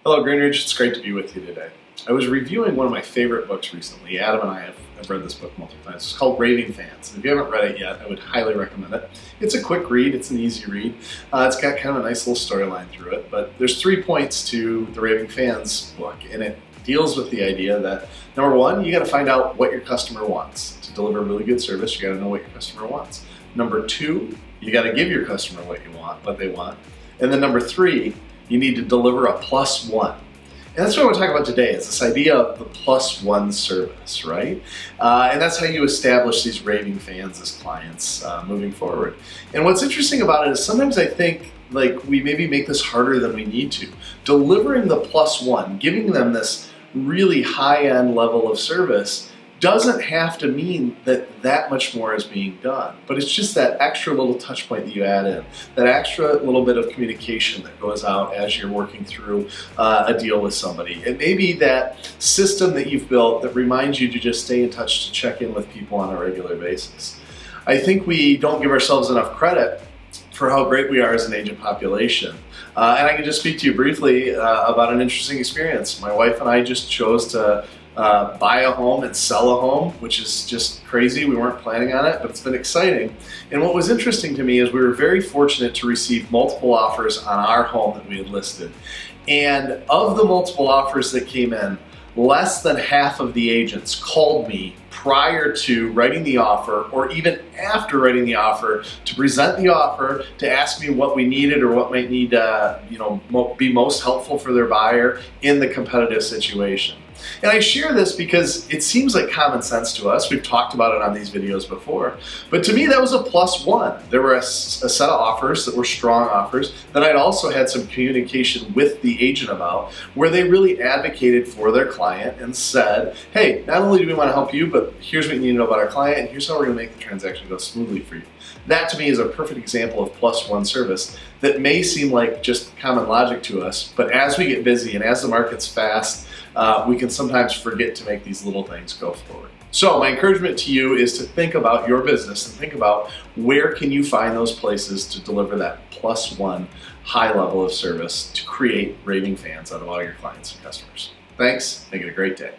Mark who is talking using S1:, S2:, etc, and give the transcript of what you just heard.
S1: Hello, Greenridge. It's great to be with you today. I was reviewing one of my favorite books recently. Adam and I have read this book multiple times. It's called Raving Fans. And if you haven't read it yet, I would highly recommend it. It's a quick read. It's an easy read. It's got kind of a nice little storyline through it. But there's 3 points to the Raving Fans book, and it deals with the idea that, number one, you got to find out what your customer wants. To deliver really good service, you got to know what your customer wants. Number two, you got to give your customer what they want. And then number three, you need to deliver a +1. And that's what we're talking about today, is this idea of the +1 service, right? And that's how you establish these raving fans as clients moving forward. And what's interesting about it is sometimes I think like we maybe make this harder than we need to. Delivering the +1, giving them this really high-end level of service doesn't have to mean that much more is being done, but it's just that extra little touch point that you add in, that extra little bit of communication that goes out as you're working through a deal with somebody. It may be that system that you've built that reminds you to just stay in touch, to check in with people on a regular basis. I think we don't give ourselves enough credit for how great we are as an agent population. And I can just speak to you briefly about an interesting experience. My wife and I just chose to buy a home and sell a home, which is just crazy. We weren't planning on it, but it's been exciting. And what was interesting to me is we were very fortunate to receive multiple offers on our home that we had listed. And of the multiple offers that came in, less than half of the agents called me prior to writing the offer, or even after writing the offer, to present the offer, to ask me what we needed or what might need to be most helpful for their buyer in the competitive situation. And I share this because it seems like common sense to us. We've talked about it on these videos before. But to me, that was a +1. There were a set of offers that were strong offers that I'd also had some communication with the agent about, where they really advocated for their client and said, hey, not only do we want to help you, but here's what you need to know about our client, and here's how we're going to make the transaction go smoothly for you. That to me is a perfect example of +1 service that may seem like just common logic to us, but as we get busy and as the market's fast, we can sometimes forget to make these little things go forward. So my encouragement to you is to think about your business and think about where can you find those places to deliver that +1 high level of service to create raving fans out of all your clients and customers. Thanks, make it a great day.